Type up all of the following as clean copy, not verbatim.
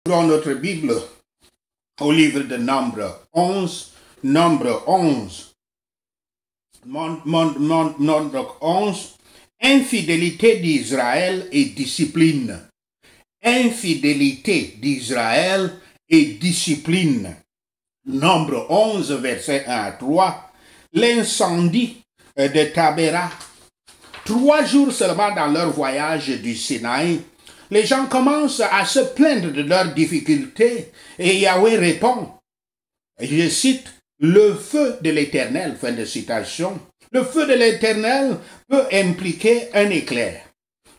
Dans notre Bible, au livre de Nombre 11, Nombre 11, Nombre 11, infidélité d'Israël et discipline. Infidélité d'Israël et discipline. Nombre 11, verset 1 à 3, l'incendie de Tabéra. 3 jours seulement dans leur voyage du Sinaï, les gens commencent à se plaindre de leurs difficultés et Yahweh répond, je cite, le feu de l'Éternel, fin de citation. Le feu de l'Éternel peut impliquer un éclair.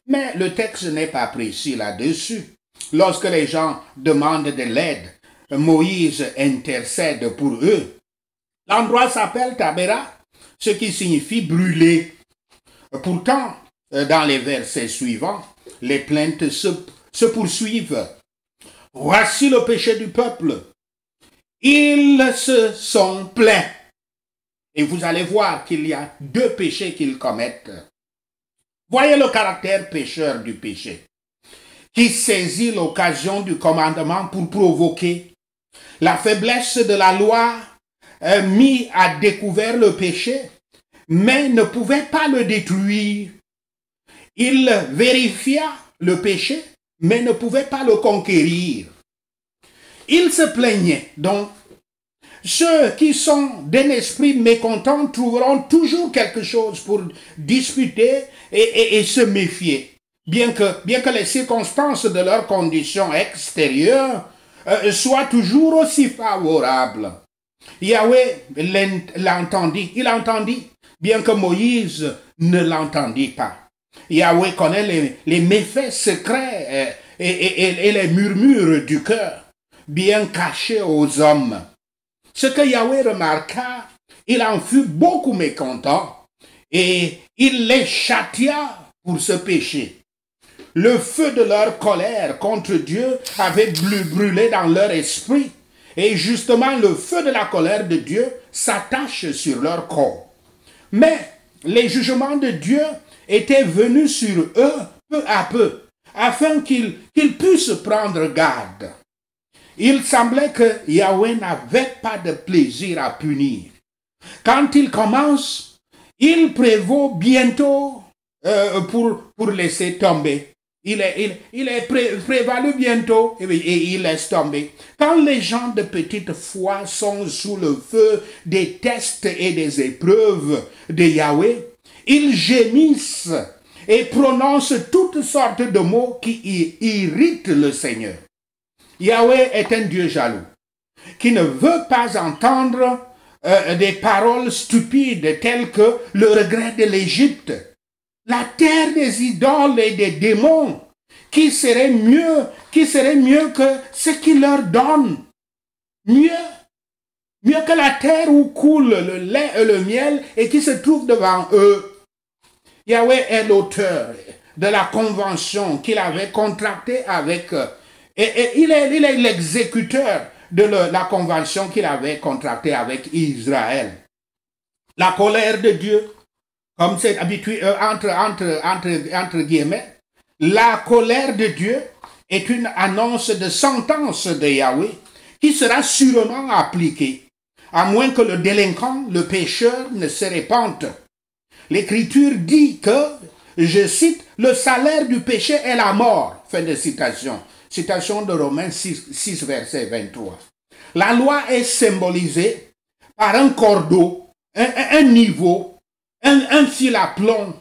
Mais le texte n'est pas précis là-dessus. Lorsque les gens demandent de l'aide, Moïse intercède pour eux. L'endroit s'appelle Tabéra, ce qui signifie brûler. Pourtant, dans les versets suivants, les plaintes se poursuivent. Voici le péché du peuple. Ils se sont plaints. Et vous allez voir qu'il y a 2 péchés qu'ils commettent. Voyez le caractère pécheur du péché, qui saisit l'occasion du commandement pour provoquer. La faiblesse de la loi mit à découvert le péché, mais ne pouvait pas le détruire. Il vérifia le péché, mais ne pouvait pas le conquérir. Il se plaignait donc. Ceux qui sont d'un esprit mécontent trouveront toujours quelque chose pour disputer et se méfier. Bien que les circonstances de leurs conditions extérieures soient toujours aussi favorables. Yahweh l'entendit, il entendit, bien que Moïse ne l'entendit pas. Yahweh connaît les méfaits secrets et les murmures du cœur, bien cachés aux hommes. Ce que Yahweh remarqua, il en fut beaucoup mécontent et il les châtia pour ce péché. Le feu de leur colère contre Dieu avait brûlé dans leur esprit et justement le feu de la colère de Dieu s'attache sur leur corps. Mais les jugements de Dieu étaient venus sur eux peu à peu afin qu'ils puissent prendre garde. Il semblait que Yahweh n'avait pas de plaisir à punir. Quand il commence, il prévaut bientôt pour laisser tomber. Il est prévalu bientôt et il laisse tomber. Quand les gens de petite foi sont sous le feu des tests et des épreuves de Yahweh, ils gémissent et prononcent toutes sortes de mots qui irritent le Seigneur. Yahweh est un Dieu jaloux, qui ne veut pas entendre des paroles stupides telles que le regret de l'Égypte, la terre des idoles et des démons, qui serait mieux que ce qu'il leur donne, mieux que la terre où coule le lait et le miel et qui se trouve devant eux. Yahweh est l'auteur de la convention qu'il avait contractée avec et il est l'exécuteur de la convention qu'il avait contractée avec Israël. La colère de Dieu, comme c'est habitué entre guillemets, la colère de Dieu est une annonce de sentence de Yahweh qui sera sûrement appliquée, à moins que le délinquant, le pécheur, ne se répande. L'Écriture dit que, je cite, le salaire du péché est la mort. Fin de citation. Citation de Romains 6 verset 23. La loi est symbolisée par un cordeau, un niveau, un fil à plomb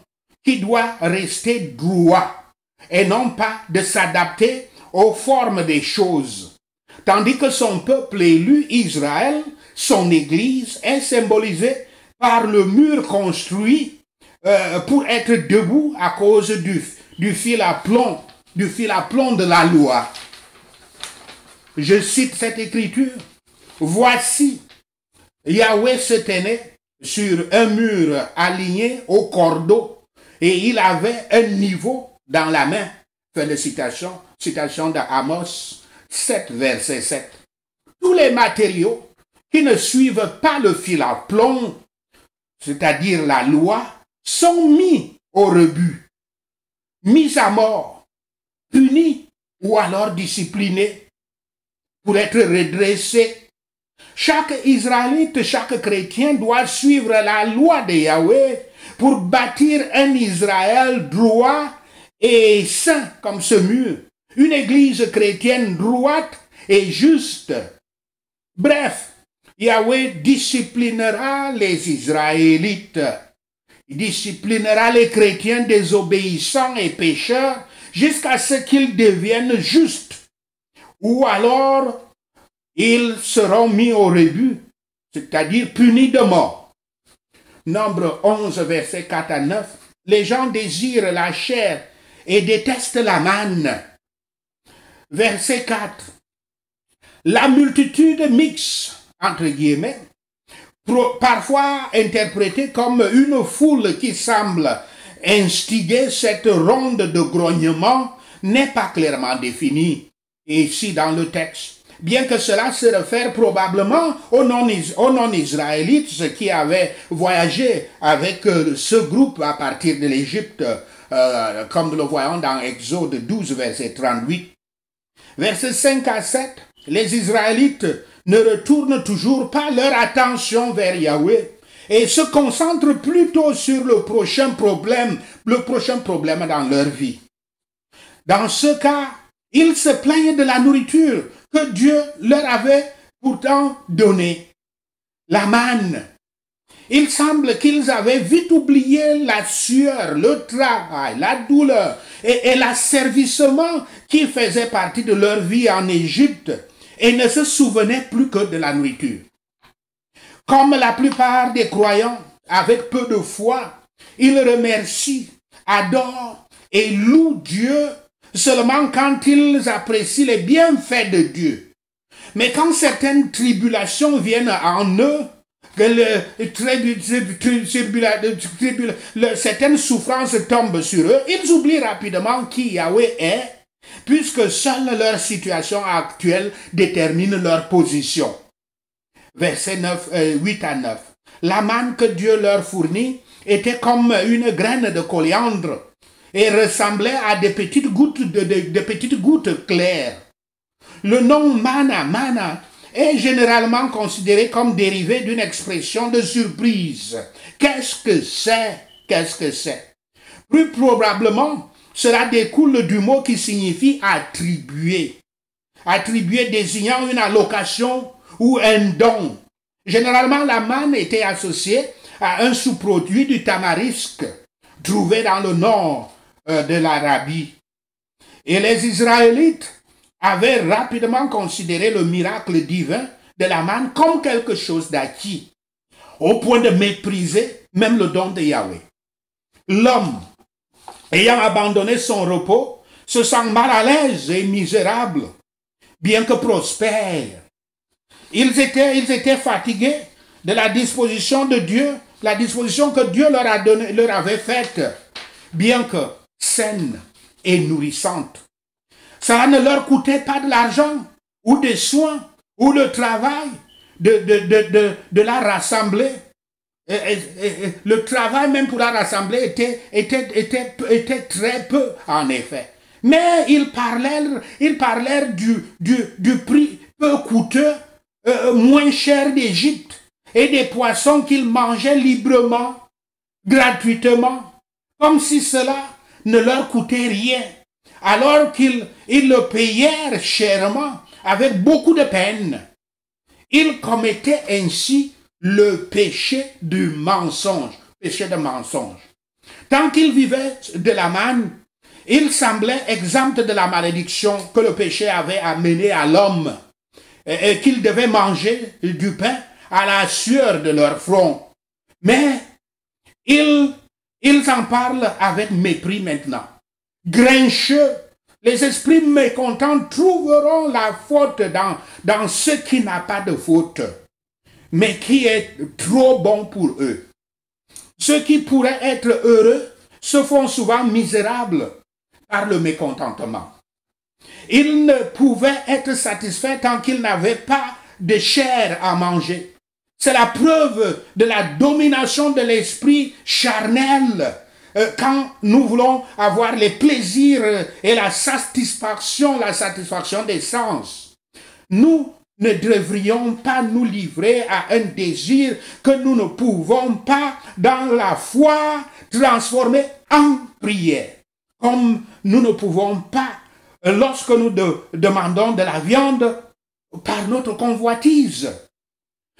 qui doit rester droit et non pas de s'adapter aux formes des choses. Tandis que son peuple élu, Israël, son église, est symbolisée par le mur construit pour être debout à cause du fil à plomb de la loi. Je cite cette écriture. Voici, Yahweh se tenait sur un mur aligné au cordeau et il avait un niveau dans la main. Fin de citation, citation d'Amos 7, verset 7. Tous les matériaux qui ne suivent pas le fil à plomb, c'est-à-dire la loi, sont mis au rebut, mis à mort, punis ou alors disciplinés. pour être redressé. Chaque Israélite, chaque chrétien doit suivre la loi de Yahweh pour bâtir un Israël droit et saint comme ce mur. Une église chrétienne droite et juste. Bref, Yahweh disciplinera les Israélites. Il disciplinera les chrétiens désobéissants et pécheurs jusqu'à ce qu'ils deviennent justes. Ou alors, ils seront mis au rebut, c'est-à-dire punis de mort. Nombre 11, versets 4 à 9. Les gens désirent la chair et détestent la manne. Verset 4. La multitude mixte, entre guillemets, parfois interprétée comme une foule qui semble instiguer cette ronde de grognement, n'est pas clairement définie ici dans le texte. Bien que cela se réfère probablement aux non-israélites, ceux qui avaient voyagé avec ce groupe à partir de l'Égypte, comme nous le voyons dans Exode 12, verset 38. Versets 5 à 7, les Israélites ne retournent toujours pas leur attention vers Yahweh et se concentrent plutôt sur le prochain problème dans leur vie. Dans ce cas, ils se plaignent de la nourriture que Dieu leur avait pourtant donnée, la manne. Il semble qu'ils avaient vite oublié la sueur, le travail, la douleur et l'asservissement qui faisait partie de leur vie en Égypte et ne se souvenaient plus que de la nourriture. Comme la plupart des croyants, avec peu de foi, ils remercient, adorent et louent Dieu seulement quand ils apprécient les bienfaits de Dieu. Mais quand certaines tribulations viennent en eux, certaines souffrances tombent sur eux, ils oublient rapidement qui Yahweh est, puisque seule leur situation actuelle détermine leur position. Versets 8 à 9. La manne que Dieu leur fournit était comme une graine de coriandre et ressemblait à de petites gouttes claires. Le nom manna est généralement considéré comme dérivé d'une expression de surprise. Qu'est-ce que c'est? Qu'est-ce que c'est? Plus probablement, cela découle du mot qui signifie attribuer. Attribuer désignant une allocation ou un don. Généralement, la manne était associée à un sous-produit du tamarisque trouvé dans le nord de l'Arabie. Et les Israélites avaient rapidement considéré le miracle divin de la manne comme quelque chose d'acquis, au point de mépriser même le don de Yahweh. L'homme, ayant abandonné son repos, se sent mal à l'aise et misérable, bien que prospère. Ils étaient fatigués de la disposition de Dieu, la disposition que Dieu leur avait faite, bien que saine et nourrissante. Ça ne leur coûtait pas de l'argent, ou des soins, ou le travail de la rassembler. Le travail même pour la rassembler était très peu, en effet. Mais ils parlèrent du prix peu coûteux, moins cher d'Égypte, et des poissons qu'ils mangeaient librement, gratuitement, comme si cela ne leur coûtait rien, alors qu'ils le payèrent chèrement, avec beaucoup de peine. Ils commettaient ainsi le péché du mensonge, péché de mensonge. Tant qu'ils vivaient de la manne, ils semblaient exempts de la malédiction que le péché avait amenée à l'homme, et qu'ils devaient manger du pain à la sueur de leur front. Mais ils en parlent avec mépris maintenant. Grincheux, les esprits mécontents trouveront la faute dans ce qui n'a pas de faute, mais qui est trop bon pour eux. Ceux qui pourraient être heureux se font souvent misérables par le mécontentement. Ils ne pouvaient être satisfaits tant qu'ils n'avaient pas de chair à manger. C'est la preuve de la domination de l'esprit charnel quand nous voulons avoir les plaisirs et la satisfaction des sens. nous ne devrions pas nous livrer à un désir que nous ne pouvons pas, dans la foi, transformer en prière. Comme nous ne pouvons pas, lorsque nous demandons de la viande, par notre convoitise.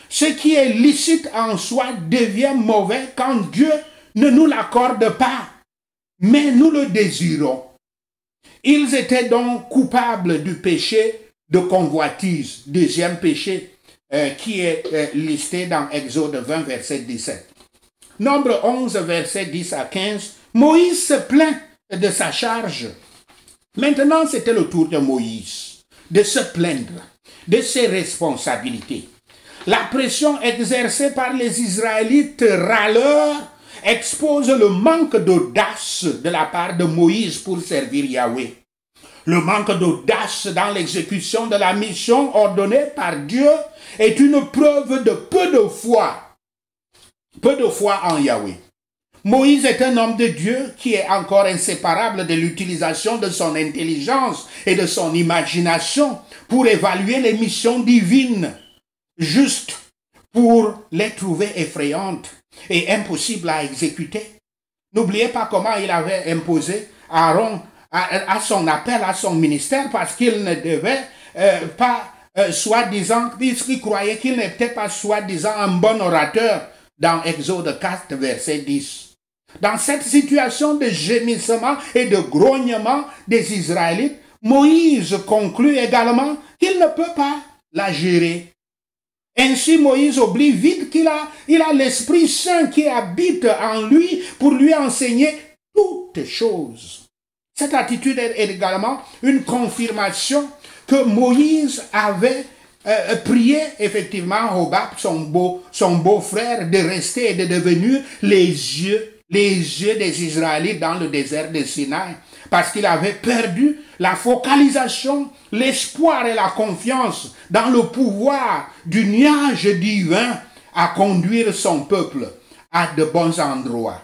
Ce qui est licite en soi devient mauvais quand Dieu ne nous l'accorde pas, mais nous le désirons. Ils étaient donc coupables du péché de convoitise, deuxième péché qui est listé dans Exode 20, verset 17. Nombre 11, verset 10 à 15, Moïse se plaint de sa charge. Maintenant, c'était le tour de Moïse de se plaindre de ses responsabilités. La pression exercée par les Israélites râleurs expose le manque d'audace de la part de Moïse pour servir Yahweh. Le manque d'audace dans l'exécution de la mission ordonnée par Dieu est une preuve de peu de foi en Yahweh. Moïse est un homme de Dieu qui est encore inséparable de l'utilisation de son intelligence et de son imagination pour évaluer les missions divines, juste pour les trouver effrayantes et impossibles à exécuter. N'oubliez pas comment il avait imposé Aaron à son appel, à son ministère, parce qu'il ne devait pas, soi-disant, puisqu'il croyait qu'il n'était pas soi-disant un bon orateur, dans Exode 4, verset 10. Dans cette situation de gémissement et de grognement des Israélites, Moïse conclut également qu'il ne peut pas la gérer. Ainsi, Moïse oublie vite qu'il a l'Esprit Saint qui habite en lui pour lui enseigner toutes choses. Cette attitude est également une confirmation que Moïse avait prié effectivement Hobab, son beau-frère, de rester et de devenir les yeux des Israélites dans le désert de Sinaï, parce qu'il avait perdu la focalisation, l'espoir et la confiance dans le pouvoir du nuage divin à conduire son peuple à de bons endroits.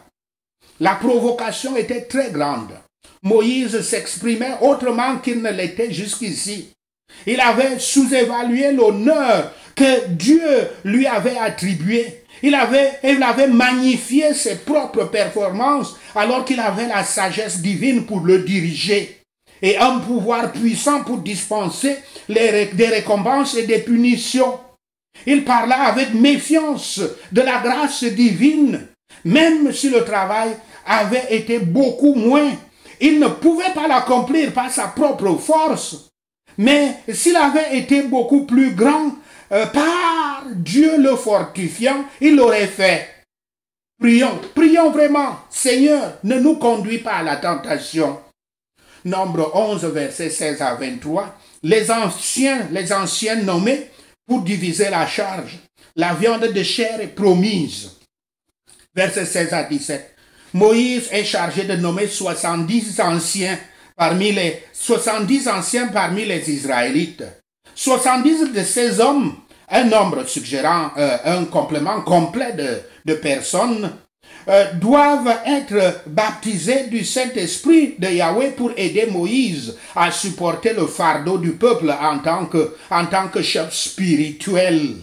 La provocation était très grande. Moïse s'exprimait autrement qu'il ne l'était jusqu'ici. Il avait sous-évalué l'honneur que Dieu lui avait attribué. Il avait magnifié ses propres performances alors qu'il avait la sagesse divine pour le diriger et un pouvoir puissant pour dispenser des récompenses et des punitions. Il parla avec méfiance de la grâce divine, même si le travail avait été beaucoup moins. Il ne pouvait pas l'accomplir par sa propre force, mais s'il avait été beaucoup plus grand, par Dieu le fortifiant, il l'aurait fait. Prions vraiment, Seigneur, ne nous conduis pas à la tentation. Nombre 11, versets 16 à 23, les anciens nommés pour diviser la charge. La viande de chair est promise. Versets 16 à 17. Moïse est chargé de nommer 70 anciens parmi les Israélites. 70 de ces hommes, un nombre suggérant un complément complet de personnes, doivent être baptisés du Saint-Esprit de Yahweh pour aider Moïse à supporter le fardeau du peuple en tant que chef spirituel.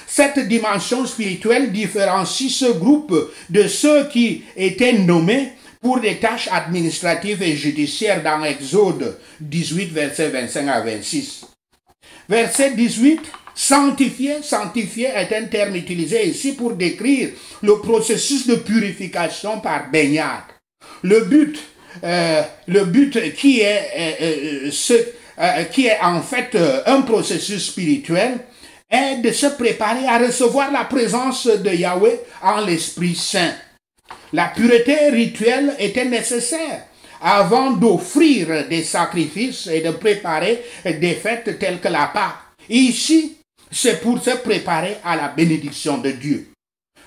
Cette dimension spirituelle différencie ce groupe de ceux qui étaient nommés pour des tâches administratives et judiciaires dans Exode 18, versets 25 à 26. Verset 18, sanctifier est un terme utilisé ici pour décrire le processus de purification par baignade. Le but qui est en fait un processus spirituel est de se préparer à recevoir la présence de Yahweh en l'Esprit Saint. La pureté rituelle était nécessaire avant d'offrir des sacrifices et de préparer des fêtes telles que la Pâque. Ici, c'est pour se préparer à la bénédiction de Dieu.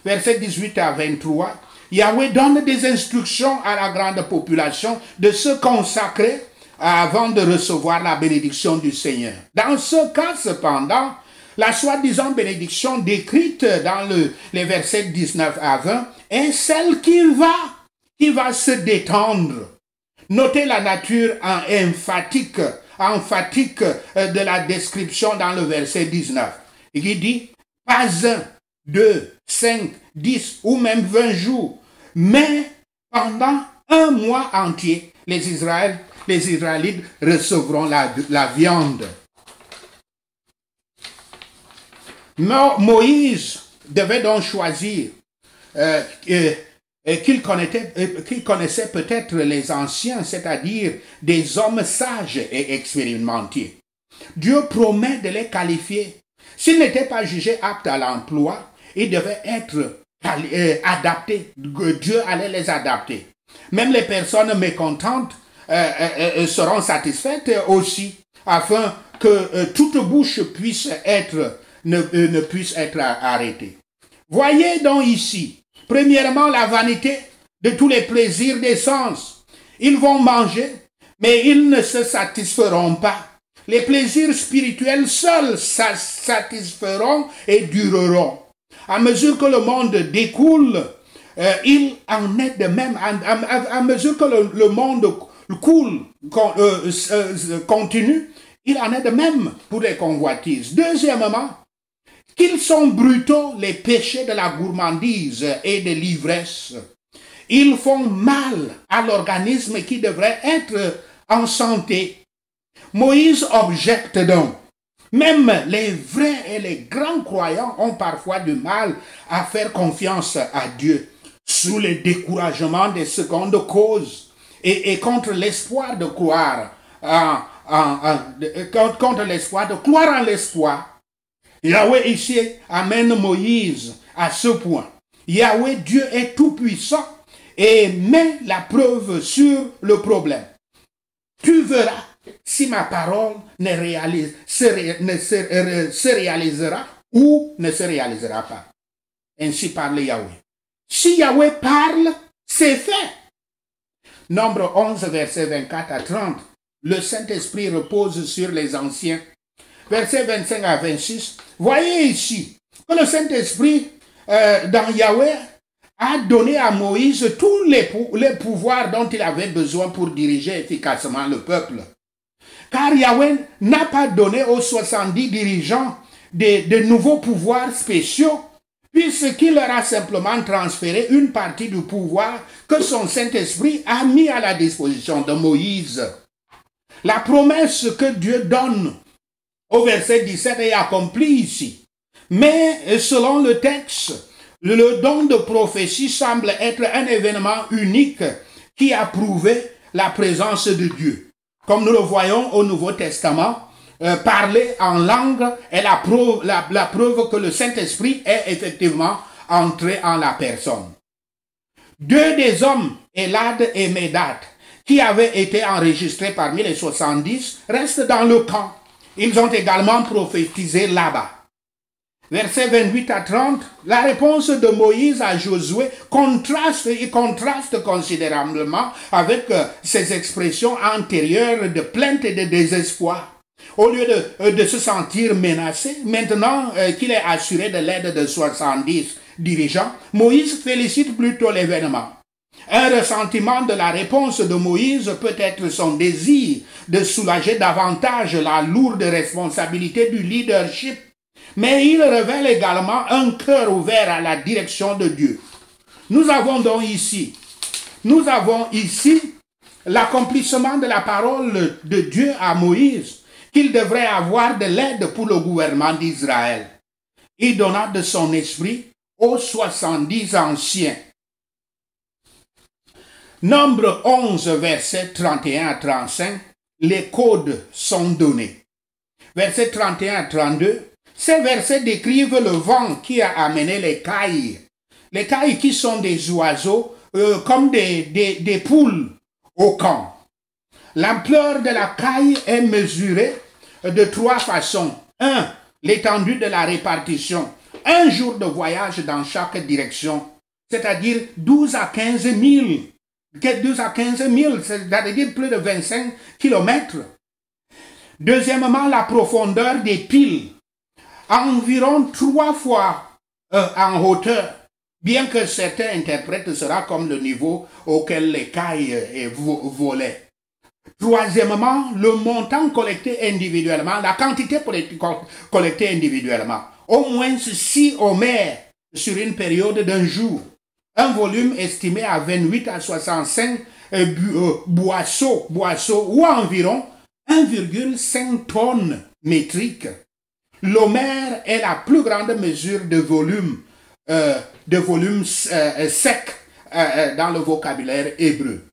Versets 18 à 23, Yahweh donne des instructions à la grande population de se consacrer avant de recevoir la bénédiction du Seigneur. Dans ce cas, cependant, la soi-disant bénédiction décrite dans les versets 19 à 20 est celle qui va se détendre. Notez la nature emphatique emphatique de la description dans le verset 19. Il dit, pas 1, 2, 5, 10 ou même 20 jours, mais pendant un mois entier, les Israélites recevront la viande. Moïse devait donc choisir qu'il connaissait peut-être les anciens, c'est-à-dire des hommes sages et expérimentés. Dieu promet de les qualifier. S'ils n'étaient pas jugés aptes à l'emploi, ils devaient être adaptés. Dieu allait les adapter. Même les personnes mécontentes seront satisfaites aussi, afin que toute bouche ne puisse être arrêtée. Voyez donc ici, premièrement, la vanité de tous les plaisirs des sens. Ils vont manger, mais ils ne se satisferont pas. Les plaisirs spirituels seuls satisferont et dureront. À mesure que le monde découle, il en est de même. À mesure que le monde continue, il en est de même pour les convoitises. Deuxièmement, qu'ils sont brutaux les péchés de la gourmandise et de l'ivresse. Ils font mal à l'organisme qui devrait être en santé. Moïse objecte donc. Même les vrais et les grands croyants ont parfois du mal à faire confiance à Dieu sous le découragement des secondes causes et contre l'espoir de croire contre l'espoir de croire en l'espoir. Yahweh ici amène Moïse à ce point. Yahweh, Dieu est tout puissant et met la preuve sur le problème. Tu verras si ma parole se réalisera ou ne se réalisera pas. Ainsi parle Yahweh. Si Yahweh parle, c'est fait. Nombre 11, versets 24 à 30. Le Saint-Esprit repose sur les anciens. Versets 25 à 26. Voyez ici que le Saint-Esprit dans Yahweh a donné à Moïse tous les pouvoirs dont il avait besoin pour diriger efficacement le peuple. Car Yahweh n'a pas donné aux 70 dirigeants de nouveaux pouvoirs spéciaux, puisqu'il leur a simplement transféré une partie du pouvoir que son Saint-Esprit a mis à la disposition de Moïse. La promesse que Dieu donne au verset 17 est accomplie ici. Mais selon le texte, le don de prophétie semble être un événement unique qui a prouvé la présence de Dieu. Comme nous le voyons au Nouveau Testament, parler en langue est la preuve que le Saint-Esprit est effectivement entré en la personne. Deux des hommes, Elad et Médad, qui avaient été enregistrés parmi les 70, restent dans le camp. Ils ont également prophétisé là-bas. Versets 28 à 30, la réponse de Moïse à Josué contraste considérablement avec ses expressions antérieures de plainte et de désespoir. Au lieu de se sentir menacé, maintenant qu'il est assuré de l'aide de 70 dirigeants, Moïse félicite plutôt l'événement. Un ressentiment de la réponse de Moïse peut être son désir de soulager davantage la lourde responsabilité du leadership, mais il révèle également un cœur ouvert à la direction de Dieu. Nous avons ici l'accomplissement de la parole de Dieu à Moïse, qu'il devrait avoir de l'aide pour le gouvernement d'Israël. Il donna de son esprit aux 70 anciens. Nombre 11, versets 31 à 35, les codes sont donnés. Versets 31 à 32, ces versets décrivent le vent qui a amené les cailles. Les cailles qui sont des oiseaux comme des poules au camp. L'ampleur de la caille est mesurée de 3 façons. 1. L'étendue de la répartition. 1 jour de voyage dans chaque direction, c'est-à-dire 12 à 15 000. 12 à 15 000, c'est-à-dire plus de 25 kilomètres. Deuxièmement, la profondeur des piles. Environ 3 fois en hauteur, bien que certains interprètent cela comme le niveau auquel les cailles volaient. Troisièmement, le montant collecté individuellement, la quantité collectée individuellement. Au moins 6 homères sur une période d'un jour. Un volume estimé à 28 à 65 boisseaux ou environ 1,5 tonnes métriques. L'homère est la plus grande mesure de volume sec dans le vocabulaire hébreu.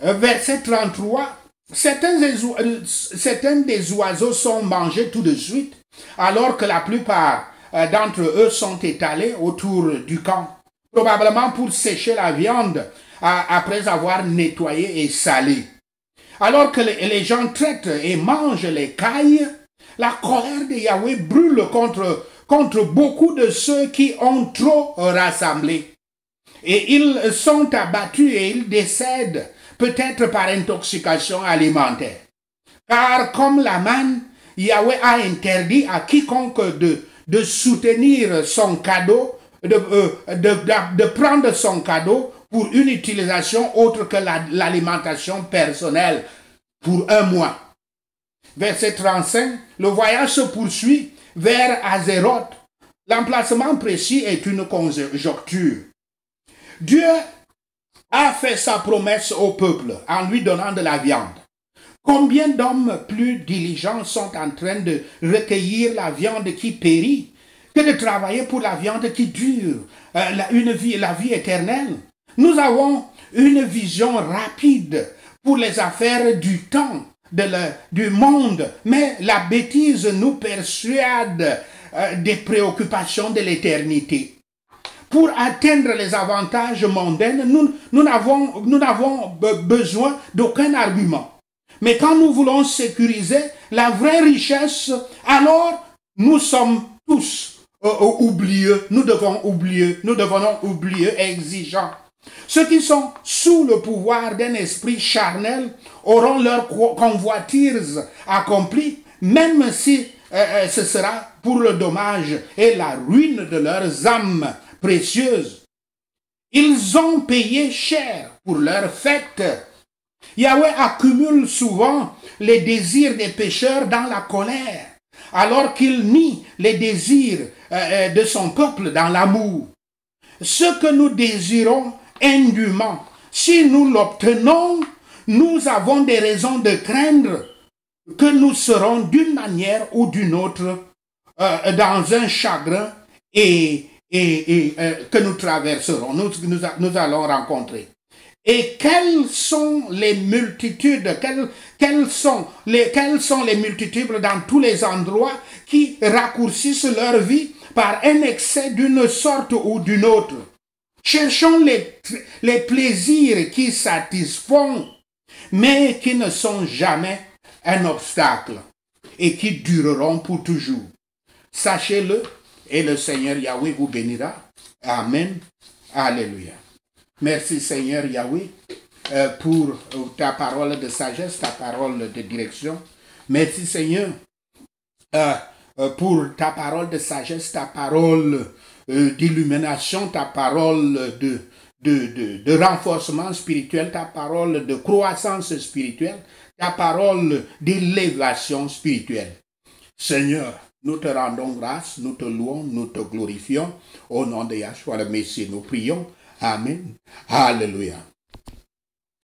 Verset 33, certains des oiseaux sont mangés tout de suite, alors que la plupart d'entre eux sont étalés autour du camp, probablement pour sécher la viande après avoir nettoyé et salé. Alors que les gens traitent et mangent les cailles, la colère de Yahweh brûle contre beaucoup de ceux qui ont trop rassemblé. Et ils sont abattus et ils décèdent, peut-être par intoxication alimentaire. Car comme la manne, Yahweh a interdit à quiconque de soutenir son cadeau, de prendre son cadeau pour une utilisation autre que l'alimentation personnelle pour un mois. Verset 35, le voyage se poursuit vers Azéroth. L'emplacement précis est une conjoncture. Dieu a fait sa promesse au peuple en lui donnant de la viande. Combien d'hommes plus diligents sont en train de recueillir la viande qui périt que de travailler pour la viande qui dure, la vie éternelle? Nous avons une vision rapide pour les affaires du temps, du monde, mais la bêtise nous persuade des préoccupations de l'éternité. Pour atteindre les avantages mondains, nous n'avons besoin d'aucun argument. Mais quand nous voulons sécuriser la vraie richesse, alors nous sommes tous oublieux, nous devenons oublieux et exigeants. Ceux qui sont sous le pouvoir d'un esprit charnel auront leur convoitise accomplie, même si ce sera pour le dommage et la ruine de leurs âmes précieuses. Ils ont payé cher pour leur fête. Yahweh accumule souvent les désirs des pécheurs dans la colère, alors qu'il nie les désirs de son peuple dans l'amour. Ce que nous désirons indûment, si nous l'obtenons, nous avons des raisons de craindre que nous serons d'une manière ou d'une autre dans un chagrin et que nous traverserons, nous allons rencontrer. Et quelles sont les multitudes, quelles sont les multitudes dans tous les endroits qui raccourcissent leur vie par un excès d'une sorte ou d'une autre. Cherchons les plaisirs qui satisfont, mais qui ne sont jamais un obstacle et qui dureront pour toujours. Sachez-le, et le Seigneur Yahweh vous bénira. Amen. Alléluia. Merci Seigneur Yahweh pour ta parole de sagesse, ta parole de direction. Merci Seigneur pour ta parole de sagesse, ta parole d'illumination, ta parole de renforcement spirituel, ta parole de croissance spirituelle, ta parole d'élévation spirituelle. Seigneur, nous te rendons grâce, nous te louons, nous te glorifions. Au nom de Yahshua le Messie, nous prions. Amen. Alléluia.